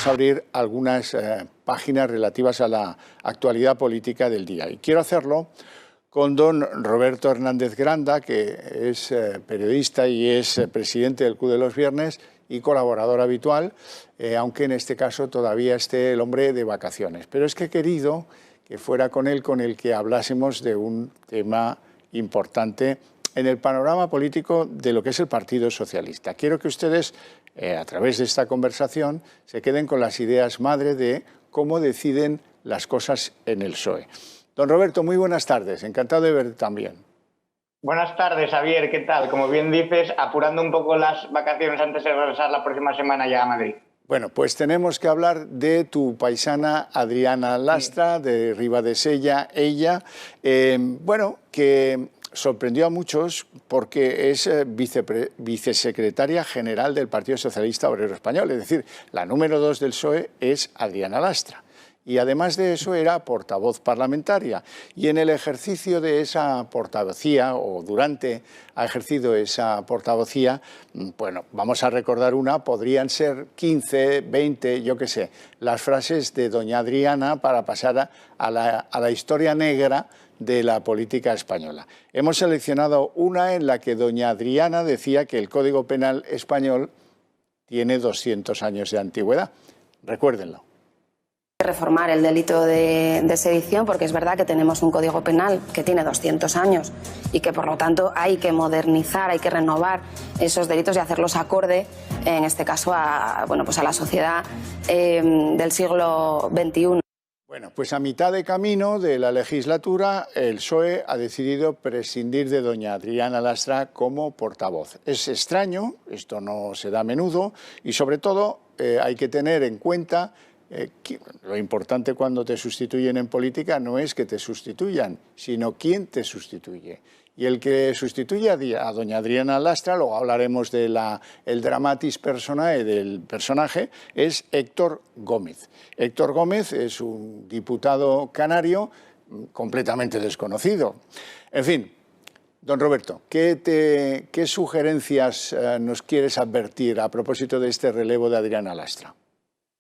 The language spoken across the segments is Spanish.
vamos a abrir algunas páginas relativas a la actualidad política del día. Y quiero hacerlo con don Roberto Hernández Granda, que es periodista y es presidente del Club de los Viernes y colaborador habitual, aunque en este caso todavía esté el hombre de vacaciones. Pero es que he querido que fuera con él con el que hablásemos de un tema importante en el panorama político de lo que es el Partido Socialista. Quiero que ustedes, a través de esta conversación, se queden con las ideas madre de cómo deciden las cosas en el PSOE. Don Roberto, muy buenas tardes. Encantado de verte también. Buenas tardes, Javier. ¿Qué tal? Como bien dices, apurando un poco las vacaciones antes de regresar la próxima semana ya a Madrid. Bueno, pues tenemos que hablar de tu paisana Adriana Lastra, de Ribadesella, ella, que sorprendió a muchos porque es vicesecretaria general del Partido Socialista Obrero Español, es decir, la número 2 del PSOE es Adriana Lastra. Y además de eso era portavoz parlamentaria. Y en el ejercicio de esa portavocía, o durante ha ejercido esa portavocía, bueno, vamos a recordar una, podrían ser 15, 20, yo qué sé, las frases de doña Adriana para pasar a la historia negra de la política española. Hemos seleccionado una en la que doña Adriana decía que el Código Penal español tiene 200 años de antigüedad. Recuérdenlo. Reformar el delito de sedición, porque es verdad que tenemos un Código Penal que tiene 200 años y que por lo tanto hay que modernizar, hay que renovar esos delitos y hacerlos acorde, en este caso, a la sociedad del siglo XXI. Bueno, pues a mitad de camino de la legislatura, el PSOE ha decidido prescindir de doña Adriana Lastra como portavoz. Es extraño, esto no se da a menudo, y sobre todo hay que tener en cuenta lo importante cuando te sustituyen en política no es que te sustituyan, sino quién te sustituye. Y el que sustituye a doña Adriana Lastra, luego hablaremos de el dramatis personae del personaje, es Héctor Gómez. Héctor Gómez es un diputado canario completamente desconocido. En fin, don Roberto, ¿qué sugerencias nos quieres advertir a propósito de este relevo de Adriana Lastra?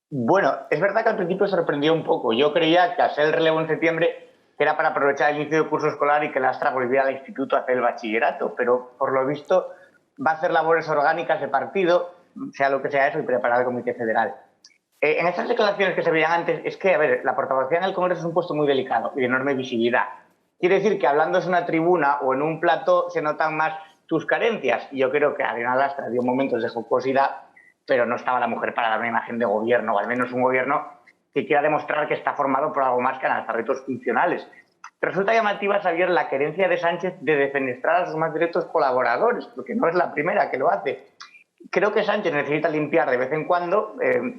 Bueno, es verdad que al principio sorprendió un poco. Yo creía que al ser el relevo en septiembre era para aprovechar el inicio del curso escolar y que Lastra volviera al instituto a hacer el bachillerato, pero por lo visto va a hacer labores orgánicas de partido, sea lo que sea eso, y preparar el Comité Federal. En estas declaraciones que se veían antes, es que, a ver, la portavocía en el Congreso es un puesto muy delicado y de enorme visibilidad. Quiere decir que hablando en una tribuna o en un plató se notan más tus carencias, y yo creo que Adriana Lastra dio momentos de jocosidad, pero no estaba la mujer para dar una imagen de gobierno, o al menos un gobierno que quiera demostrar que está formado por algo más que analfabetos funcionales. Resulta llamativa, Javier, la querencia de Sánchez de defenestrar a sus más directos colaboradores, porque no es la primera que lo hace. Creo que Sánchez necesita limpiar de vez en cuando,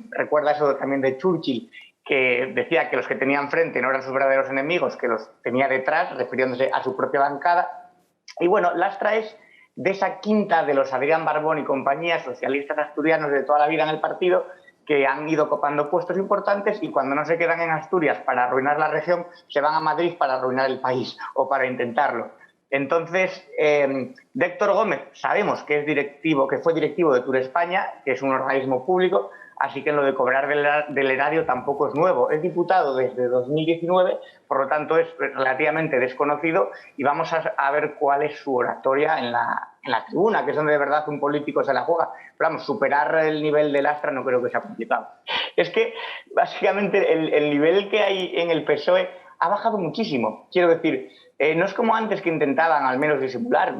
recuerda eso también de Churchill, que decía que los que tenían frente no eran sus verdaderos enemigos, que los tenía detrás, refiriéndose a su propia bancada. Y bueno, Lastra es de esa quinta de los Adrián Barbón y compañía, socialistas asturianos de toda la vida en el partido, que han ido copando puestos importantes y cuando no se quedan en Asturias para arruinar la región, se van a Madrid para arruinar el país o para intentarlo. Entonces, de Héctor Gómez sabemos que es directivo, que fue directivo de Tour España, que es un organismo público, así que lo de cobrar del erario tampoco es nuevo. Es diputado desde 2019, por lo tanto es relativamente desconocido y vamos a ver cuál es su oratoria en la tribuna, que es donde de verdad un político se la juega. Pero vamos, superar el nivel de Lastra no creo que sea complicado. Es que básicamente el nivel que hay en el PSOE ha bajado muchísimo. Quiero decir, no es como antes que intentaban al menos disimular.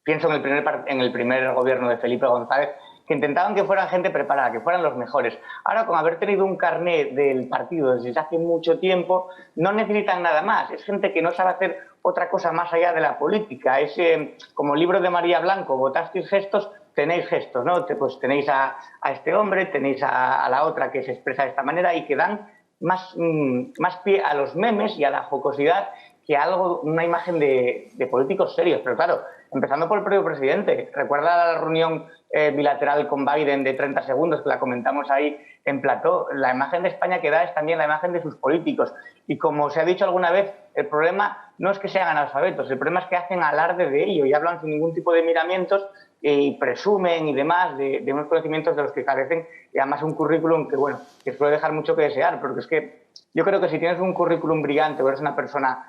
Pienso en el primer gobierno de Felipe González, que intentaban que fueran gente preparada, que fueran los mejores. Ahora, con haber tenido un carné del partido desde hace mucho tiempo, no necesitan nada más. Es gente que no sabe hacer otra cosa más allá de la política. Es como el libro de María Blanco, votasteis gestos, tenéis gestos, ¿no? Pues tenéis a este hombre, tenéis a la otra que se expresa de esta manera y que dan más pie a los memes y a la jocosidad que una imagen de políticos serios. Pero claro, empezando por el propio presidente. Recuerda la reunión bilateral con Biden de 30 segundos, que la comentamos ahí en plató. La imagen de España que da es también la imagen de sus políticos. Y como se ha dicho alguna vez, el problema no es que sean analfabetos, el problema es que hacen alarde de ello y hablan sin ningún tipo de miramientos y presumen y demás de unos conocimientos de los que carecen, y además un currículum que, bueno, que suele dejar mucho que desear, porque es que yo creo que si tienes un currículum brillante o eres una persona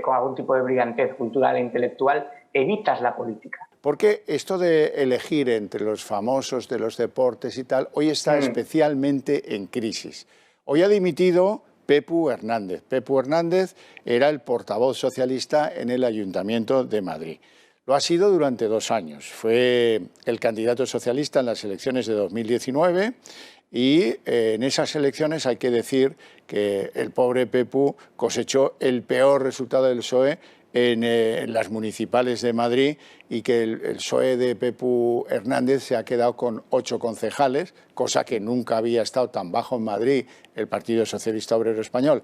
con algún tipo de brillantez cultural e intelectual, evitas la política. Porque esto de elegir entre los famosos de los deportes y tal, hoy está especialmente en crisis. Hoy ha dimitido Pepu Hernández. Pepu Hernández era el portavoz socialista en el Ayuntamiento de Madrid. Lo ha sido durante 2 años. Fue el candidato socialista en las elecciones de 2019 y en esas elecciones hay que decir que el pobre Pepu cosechó el peor resultado del PSOE en las municipales de Madrid, y que el PSOE de Pepu Hernández se ha quedado con 8 concejales, cosa que nunca había estado tan bajo en Madrid el Partido Socialista Obrero Español.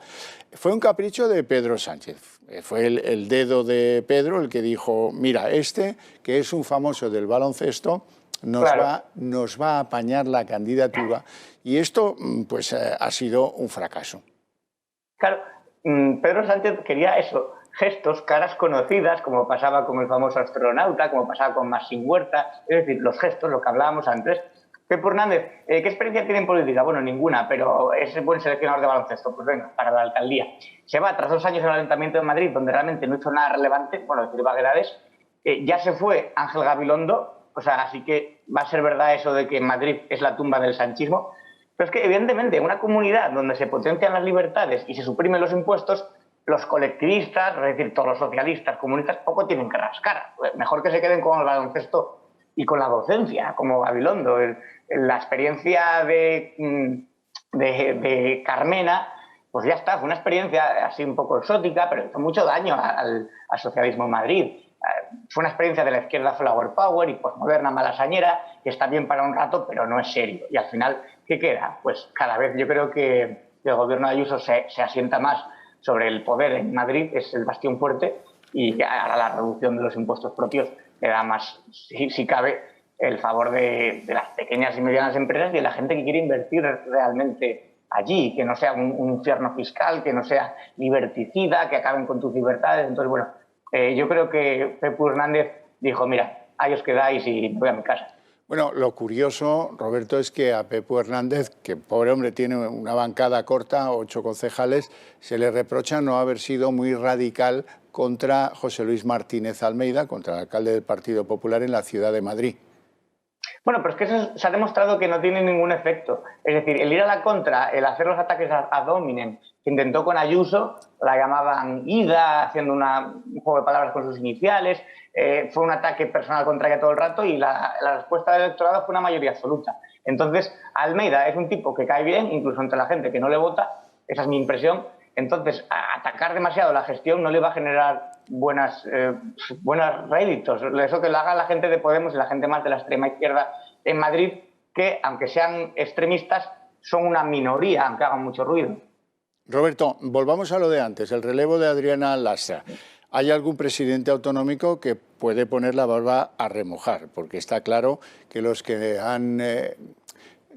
Fue un capricho de Pedro Sánchez. Fue el dedo de Pedro el que dijo, mira, que es un famoso del baloncesto, nos va a apañar la candidatura, y esto pues ha sido un fracaso. Claro, Pedro Sánchez quería eso, gestos, caras conocidas, como pasaba con el famoso astronauta, como pasaba con Maxim Huerta, es decir, los gestos, lo que hablábamos antes. Pepu Hernández, ¿qué experiencia tiene en política? Bueno, ninguna, pero es buen seleccionador de baloncesto, pues venga, para la alcaldía. Se va tras 2 años en el Ayuntamiento de Madrid, donde realmente no hizo nada relevante, bueno, decir vaguedades. Ya se fue Ángel Gabilondo, o sea, así que va a ser verdad eso de que Madrid es la tumba del sanchismo. Pero es que, evidentemente, en una comunidad donde se potencian las libertades y se suprimen los impuestos, los colectivistas, es decir, todos los socialistas, comunistas, poco tienen que rascar. Mejor que se queden con el baloncesto y con la docencia, como Gabilondo. La experiencia de Carmena, pues ya está, fue una experiencia así un poco exótica, pero hizo mucho daño al socialismo en Madrid. Fue una experiencia de la izquierda flower power y posmoderna malasañera, que está bien para un rato, pero no es serio. Y al final, ¿qué queda? Pues cada vez yo creo que el gobierno de Ayuso se asienta más sobre el poder en Madrid, es el bastión fuerte, y ahora la reducción de los impuestos propios le da más, si cabe, el favor de las pequeñas y medianas empresas y de la gente que quiere invertir realmente allí, que no sea un infierno fiscal, que no sea liberticida, que acaben con tus libertades. Entonces, bueno, yo creo que Pepu Hernández dijo, mira, ahí os quedáis y voy a mi casa. Bueno, lo curioso, Roberto, es que a Pepu Hernández, que pobre hombre tiene una bancada corta, 8 concejales, se le reprocha no haber sido muy radical contra José Luis Martínez Almeida, contra el alcalde del Partido Popular en la ciudad de Madrid. Bueno, pero es que eso se ha demostrado que no tiene ningún efecto. Es decir, el ir a la contra, el hacer los ataques ad hominem, que intentó con Ayuso, la llamaban Ida, haciendo un juego de palabras con sus iniciales, fue un ataque personal contra ella todo el rato, y la respuesta del electorado fue una mayoría absoluta. Entonces, Almeida es un tipo que cae bien, incluso entre la gente que no le vota, esa es mi impresión. Entonces, atacar demasiado la gestión no le va a generar buenos réditos. Eso que lo haga la gente de Podemos y la gente más de la extrema izquierda en Madrid, que, aunque sean extremistas, son una minoría, aunque hagan mucho ruido. Roberto, volvamos a lo de antes, el relevo de Adriana Lastra. ¿Hay algún presidente autonómico que puede poner la barba a remojar? Porque está claro que los que han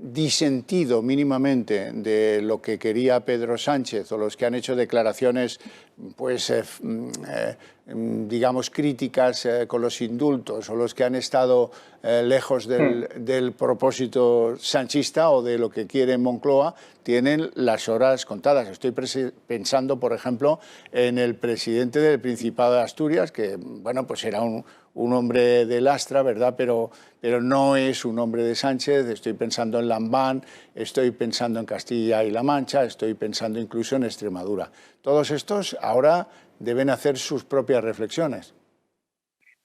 disentido mínimamente de lo que quería Pedro Sánchez, o los que han hecho declaraciones pues digamos críticas con los indultos, o los que han estado lejos del propósito sanchista o de lo que quiere Moncloa, tienen las horas contadas. Estoy pensando, por ejemplo, en el presidente del Principado de Asturias, que bueno, pues era un hombre de Lastra, ¿verdad? Pero no es un hombre de Sánchez. Estoy pensando en Lambán, estoy pensando en Castilla y La Mancha, estoy pensando incluso en Extremadura. Todos estos ahora deben hacer sus propias reflexiones.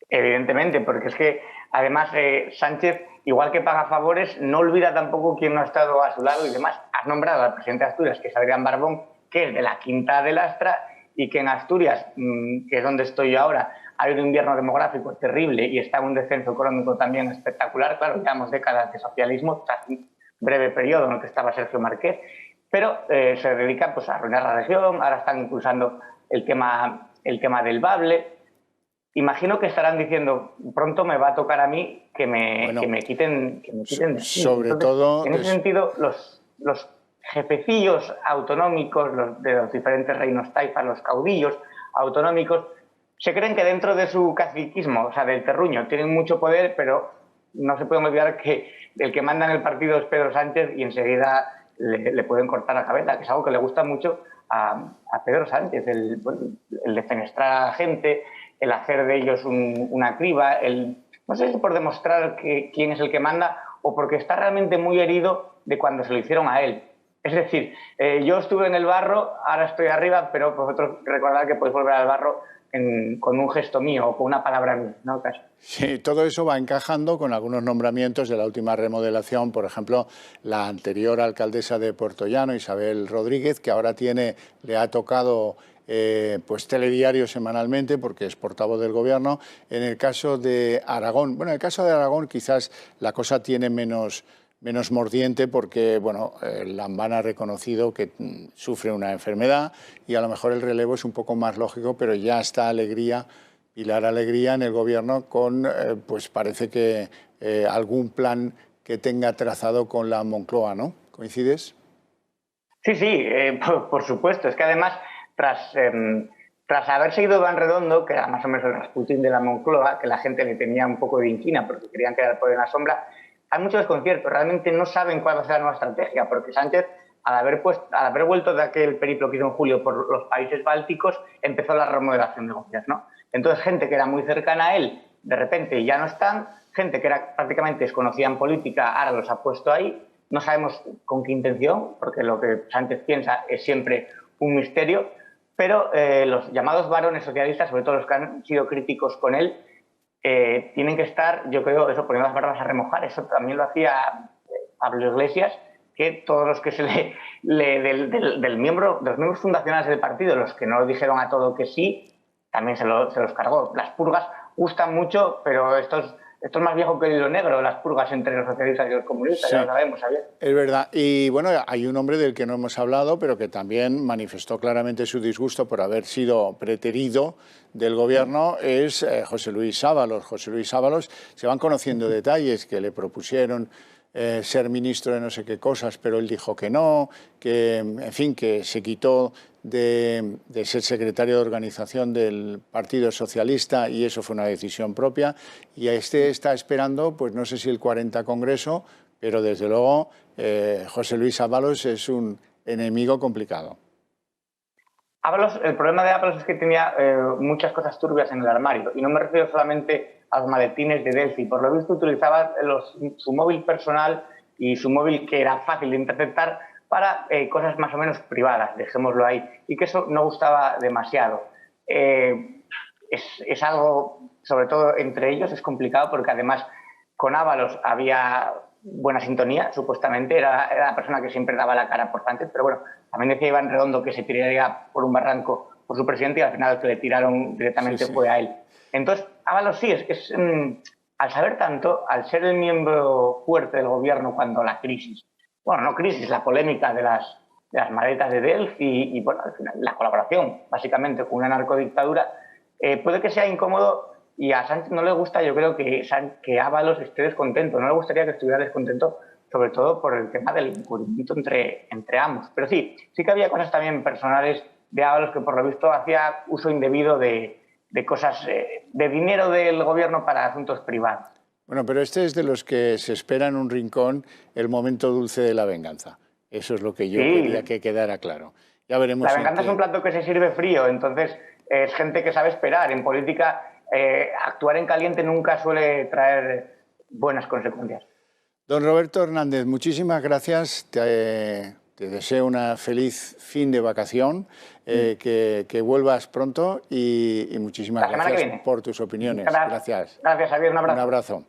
Evidentemente, porque es que además Sánchez, igual que paga favores, no olvida tampoco quién no ha estado a su lado y demás. Has nombrado al presidente de Asturias, que es Adrián Barbón, que es de la Quinta de Lastra, y que en Asturias, que es donde estoy yo ahora, ha habido un invierno demográfico terrible y está en un descenso económico también espectacular. Claro, llevamos décadas de socialismo, tras un breve periodo en el que estaba Sergio Marqués, pero se dedica pues, a arruinar la región. Ahora están impulsando el tema del Bable. Imagino que estarán diciendo, pronto me va a tocar a mí que me quiten de aquí. Sobre Entonces, todo... en ese sentido, los jefecillos autonómicos de los diferentes reinos taifas, los caudillos autonómicos, se creen que dentro de su caciquismo, o sea, del terruño, tienen mucho poder, pero no se pueden olvidar que el que manda en el partido es Pedro Sánchez y enseguida le pueden cortar la cabeza, que es algo que le gusta mucho a Pedro Sánchez, el defenestrar a la gente, el hacer de ellos una criba, no sé si por demostrar quién es el que manda o porque está realmente muy herido de cuando se lo hicieron a él. Es decir, yo estuve en el barro, ahora estoy arriba, pero vosotros recordad que podéis volver al barro con un gesto mío o con una palabra mía, ¿no? Sí, todo eso va encajando con algunos nombramientos de la última remodelación, por ejemplo, la anterior alcaldesa de Puertollano, Isabel Rodríguez, que ahora le ha tocado pues telediario semanalmente porque es portavoz del gobierno. En el caso de Aragón, bueno, en el caso de Aragón quizás la cosa tiene menos mordiente porque, bueno, Lambán ha reconocido que sufre una enfermedad y a lo mejor el relevo es un poco más lógico, pero ya está Pilar Alegría en el gobierno con, pues parece que algún plan que tenga trazado con la Moncloa, ¿no? ¿Coincides? Sí, por supuesto. Es que además, tras haber seguido Iván Redondo, que era más o menos el Rasputín de la Moncloa, que la gente le tenía un poco de inquina porque querían quedar por en la sombra, hay mucho desconcierto. Realmente no saben cuál va a ser la nueva estrategia, porque Sánchez, al haber vuelto de aquel periplo que hizo en julio por los países bálticos, empezó la remodelación de gobierno. Entonces, gente que era muy cercana a él, de repente ya no están, gente que era prácticamente desconocida en política, ahora los ha puesto ahí. No sabemos con qué intención, porque lo que Sánchez piensa es siempre un misterio, pero los llamados varones socialistas, sobre todo los que han sido críticos con él, tienen que estar, yo creo, eso, poniendo las barbas a remojar. Eso también lo hacía Pablo Iglesias, que todos los que de los miembros fundacionales del partido, los que no lo dijeron a todo que sí, también se los cargó. Las purgas gustan mucho, pero esto es más viejo que el hilo negro, las purgas entre los socialistas y los comunistas, sí. Ya lo sabemos, Javier. Es verdad. Y bueno, hay un hombre del que no hemos hablado, pero que también manifestó claramente su disgusto por haber sido preterido del gobierno, es José Luis Ábalos. José Luis Ábalos, se van conociendo detalles que le propusieron ser ministro de no sé qué cosas, pero él dijo que no, que, en fin, que se quitó de ser secretario de organización del Partido Socialista y eso fue una decisión propia. Y está esperando, pues no sé si el 40 Congreso, pero desde luego José Luis Ábalos es un enemigo complicado. Ábalos, el problema de Ábalos es que tenía muchas cosas turbias en el armario, y no me refiero solamente a los maletines de Delphi. Por lo visto utilizaba su móvil personal y su móvil que era fácil de interceptar para cosas más o menos privadas, dejémoslo ahí, y que eso no gustaba demasiado. Es algo, sobre todo entre ellos, es complicado porque además con Ábalos había buena sintonía, supuestamente, era la persona que siempre daba la cara por Sánchez, pero bueno, también decía Iván Redondo que se tiraría por un barranco por su presidente y al final el que le tiraron directamente fue a él. Entonces, Ábalos sí, al saber tanto, al ser el miembro fuerte del gobierno cuando la crisis, bueno, no crisis, la polémica de las maletas de Delphi y bueno, al final, la colaboración, básicamente, con una narcodictadura, puede que sea incómodo. Y a Sánchez no le gusta, yo creo que Ábalos esté descontento. No le gustaría que estuviera descontento, sobre todo por el tema del encubrimiento entre ambos. Pero sí que había cosas también personales de Ábalos que por lo visto hacía uso indebido de cosas, de dinero del gobierno para asuntos privados. Bueno, pero este es de los que se espera en un rincón el momento dulce de la venganza. Eso es lo que yo quería que quedara claro. Ya veremos. La venganza es un plato que se sirve frío, entonces es gente que sabe esperar. En política actuar en caliente nunca suele traer buenas consecuencias. Don Roberto Hernández, muchísimas gracias. Te deseo una feliz fin de vacación, que vuelvas pronto y muchísimas gracias por tus opiniones. Gracias, Javier. Un abrazo. Un abrazo.